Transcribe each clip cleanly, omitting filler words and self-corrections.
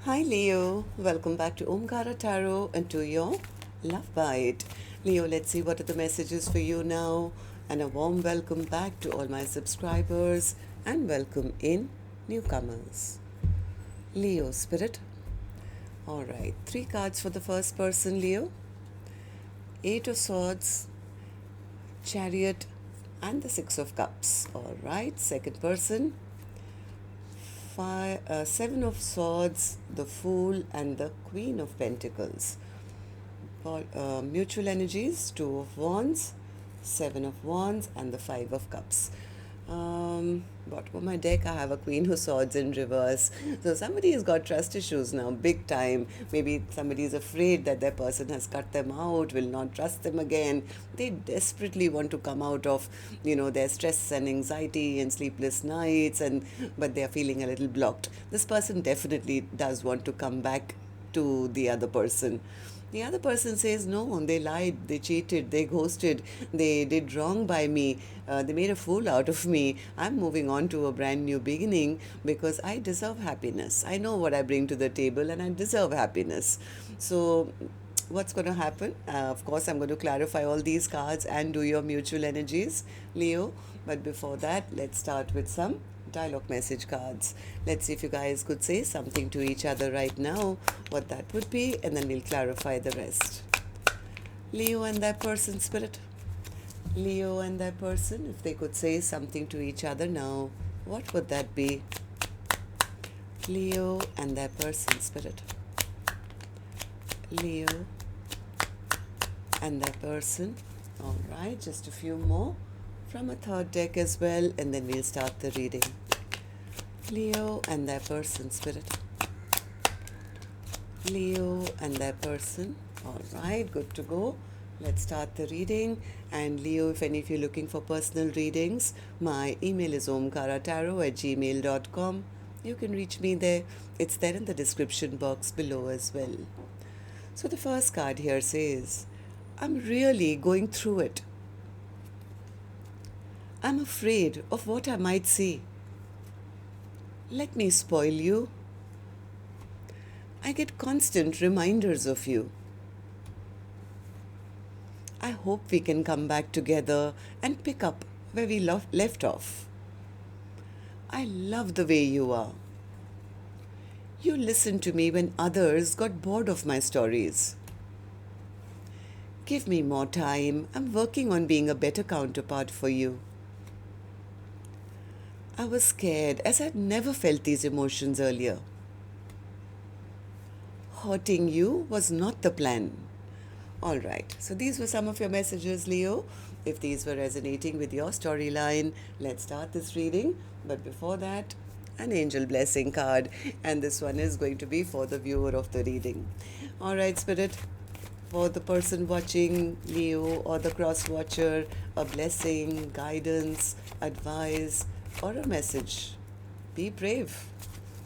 Hi Leo, welcome back to Omkaratarot and to your Love Bite. Leo, let's see what are the messages for you now. And a warm welcome back to all my subscribers and welcome in newcomers. Leo Spirit. Alright, three cards for the first person, Leo. Eight of Swords, Chariot, and the Six of Cups. Alright, second person. Seven of Swords, the Fool, and the Queen of Pentacles. Mutual energies, Two of Wands, Seven of Wands, and the Five of Cups. Bottom of my deck, I have a Queen of Swords in reverse. So somebody has got trust issues now, big time. Maybe somebody is afraid that their person has cut them out, will not trust them again. They desperately want to come out of, their stress and anxiety and sleepless nights, but they are feeling a little blocked. This person definitely does want to come back to the other person. The other person says, no, they lied, they cheated, they ghosted, they did wrong by me, they made a fool out of me. I'm moving on to a brand new beginning because I deserve happiness. I know what I bring to the table and I deserve happiness. So, what's going to happen? Of course, I'm going to clarify all these cards and do your mutual energies, Leo. But before that, let's start with some dialogue message cards. Let's see if you guys could say something to each other right now, what that would be, and then we'll clarify the rest. Leo and that person, Spirit. Leo and that person, if they could say something to each other now, what would that be? Leo and that person, Spirit. Leo and that person. All right, just a few more from a third deck as well, and then we'll start the reading. Leo and that person, Spirit. Leo and that person. All right, good to go. Let's start the reading. And Leo, if any of you are looking for personal readings, my email is omkaratarot@gmail.com. You can reach me there. It's there in the description box below as well. So the first card here says, I'm really going through it. I'm afraid of what I might see. Let me spoil you. I get constant reminders of you. I hope we can come back together and pick up where we left off. I love the way you are. You listened to me when others got bored of my stories. Give me more time. I'm working on being a better counterpart for you. I was scared as I'd never felt these emotions earlier. Hurting you was not the plan. All right, so these were some of your messages, Leo. If these were resonating with your storyline, let's start this reading. But before that, an angel blessing card, and this one is going to be for the viewer of the reading. All right, Spirit, for the person watching, Leo, or the cross watcher, a blessing, guidance, advice, or a message. Be brave.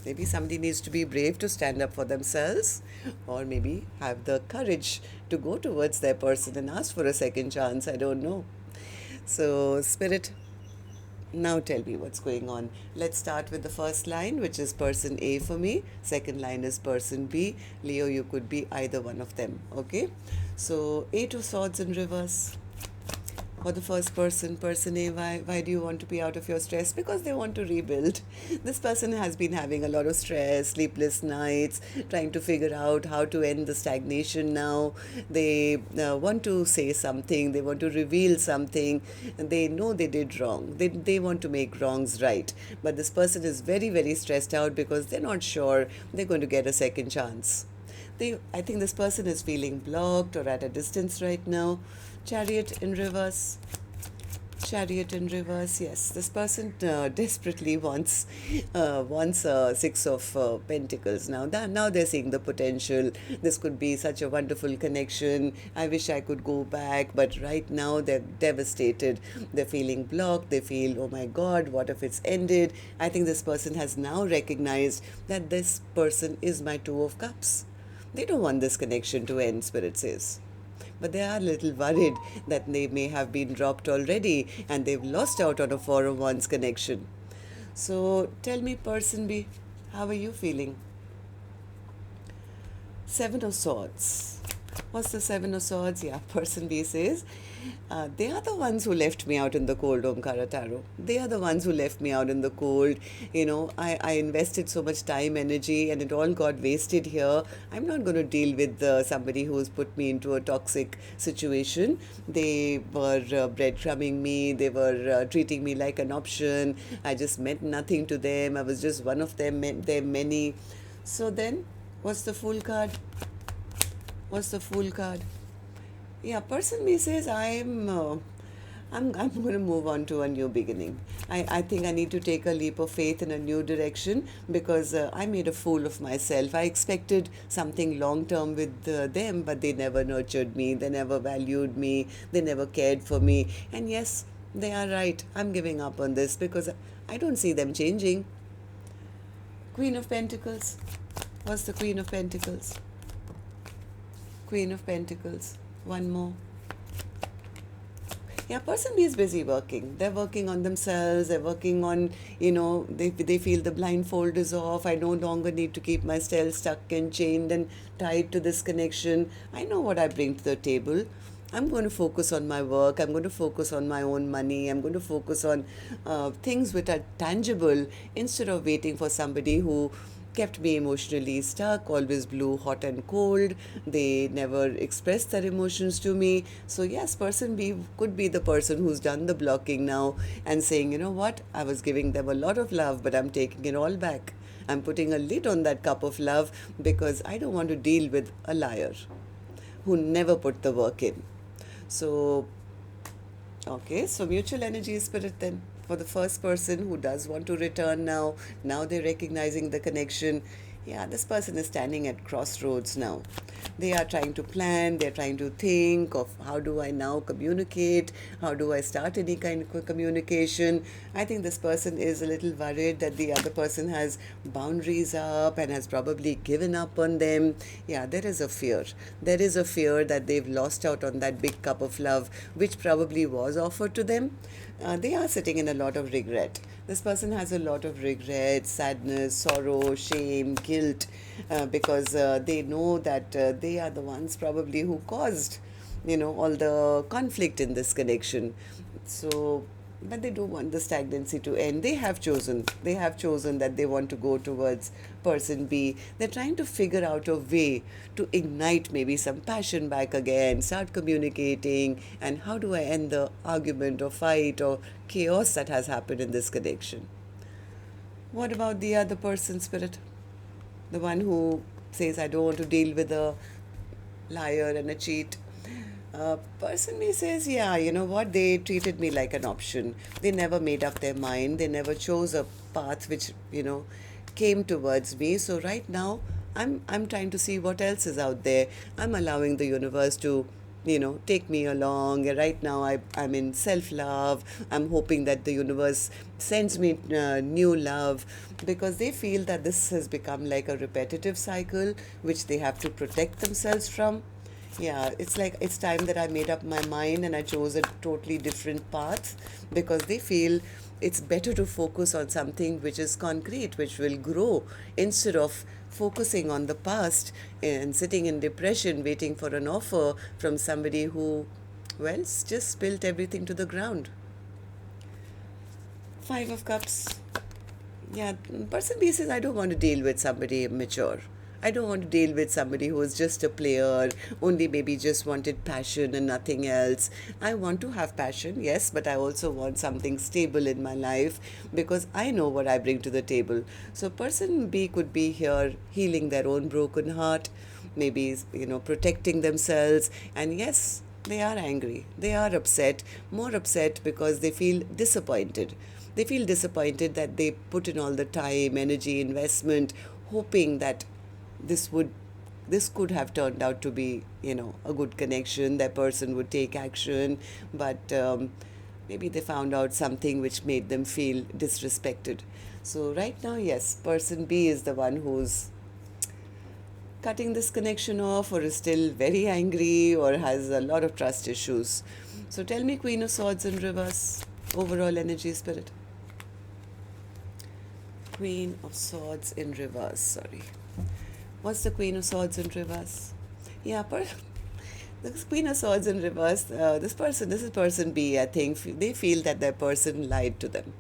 Maybe somebody needs to be brave to stand up for themselves, or maybe have the courage to go towards their person and ask for a second chance. I don't know. So, Spirit, now tell me what's going on. Let's start with the first line, which is person A for me. Second line is person B. Leo, you could be either one of them. Okay? So, Eight of Swords in reverse. For the first person, person A, why do you want to be out of your stress? Because they want to rebuild. This person has been having a lot of stress, sleepless nights, trying to figure out how to end the stagnation now. They want to say something, they want to reveal something, and they know they did wrong. They want to make wrongs right. But this person is very, very stressed out because they're not sure they're going to get a second chance. I think this person is feeling blocked or at a distance right now. Chariot in reverse. Chariot in reverse. Yes, this person desperately wants Six of Pentacles now. Now they're seeing the potential. This could be such a wonderful connection. I wish I could go back, but right now they're devastated. They're feeling blocked. They feel, oh my God, what if it's ended? I think this person has now recognized that this person is my Two of Cups. They don't want this connection to end, Spirit says. But they are a little worried that they may have been dropped already and they've lost out on a Four of Wands connection. So tell me, person B, how are you feeling? Seven of Swords. What's the Seven of Swords? Yeah, person B says, they are the ones who left me out in the cold, Omkaratarot. They are the ones who left me out in the cold. I invested so much time, energy, and it all got wasted here. I'm not going to deal with somebody who's put me into a toxic situation. They were breadcrumbing me. They were treating me like an option. I just meant nothing to them. I was just one of them, their many. So then, what's the Fool card? What's the Fool card? Yeah, person B says I'm going to move on to a new beginning. I think I need to take a leap of faith in a new direction because I made a fool of myself. I expected something long term with them, but they never nurtured me. They never valued me. They never cared for me. And yes, they are right. I'm giving up on this because I don't see them changing. Queen of Pentacles. What's the Queen of Pentacles? Queen of Pentacles. One more. Yeah, person B is busy working. They're working on themselves. They're working on, they feel the blindfold is off. I no longer need to keep myself stuck and chained and tied to this connection. I know what I bring to the table. I'm going to focus on my work. I'm going to focus on my own money. I'm going to focus on things which are tangible instead of waiting for somebody who kept me emotionally stuck, always blew hot and cold. They never expressed their emotions to me. So yes, person B could be the person who's done the blocking now and saying, you know what, I was giving them a lot of love, but I'm taking it all back. I'm putting a lid on that cup of love because I don't want to deal with a liar who never put the work in. So, okay, so mutual energy is spirit then. For the first person who does want to return now they're recognizing the connection. Yeah, this person is standing at crossroads now. They are trying to plan, they're trying to think of how do I now communicate, how do I start any kind of communication. I think this person is a little worried that the other person has boundaries up and has probably given up on them. Yeah, there is a fear. There is a fear that they've lost out on that big cup of love which probably was offered to them. They are sitting in a lot of regret. This person has a lot of regret, sadness, sorrow, shame, guilt, because they know that they are the ones probably who caused, all the conflict in this connection. So, but they do want the stagnancy to end. They have chosen that they want to go towards person B. They're trying to figure out a way to ignite maybe some passion back again, start communicating, and how do I end the argument or fight or chaos that has happened in this connection. What about the other person, spirit? The one who says, I don't want to deal with a liar and a cheat. Person B says, yeah, you know what, they treated me like an option. They never made up their mind. They never chose a path which, came towards me. So right now, I'm trying to see what else is out there. I'm allowing the universe to, take me along. Right now, I'm in self-love. I'm hoping that the universe sends me new love because they feel that this has become like a repetitive cycle which they have to protect themselves from. Yeah, it's like it's time that I made up my mind and I chose a totally different path because they feel it's better to focus on something which is concrete, which will grow instead of focusing on the past and sitting in depression waiting for an offer from somebody who, well, just spilt everything to the ground. Five of Cups. Yeah, person B says, I don't want to deal with somebody immature. I don't want to deal with somebody who is just a player, only maybe just wanted passion and nothing else. I want to have passion, yes, but I also want something stable in my life because I know what I bring to the table. So person B could be here healing their own broken heart, maybe, protecting themselves. And yes, they are angry. They are upset, more upset because they feel disappointed. They feel disappointed that they put in all the time, energy, investment, hoping that this could have turned out to be, a good connection. That person would take action, but maybe they found out something which made them feel disrespected. So right now, yes, person B is the one who's cutting this connection off or is still very angry or has a lot of trust issues. So tell me, Queen of Swords in reverse, overall energy, spirit. Queen of Swords in reverse, sorry. What's the Queen of Swords in reverse? Yeah, the Queen of Swords in reverse, this is person B, I think, they feel that their person lied to them.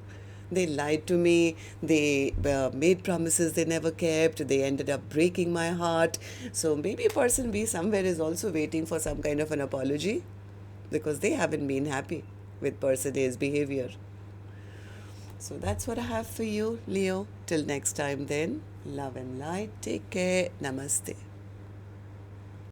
They lied to me, they made promises they never kept, they ended up breaking my heart. So maybe person B somewhere is also waiting for some kind of an apology because they haven't been happy with person A's behavior. So that's what I have for you, Leo. Till next time then, love and light. Take care. Namaste.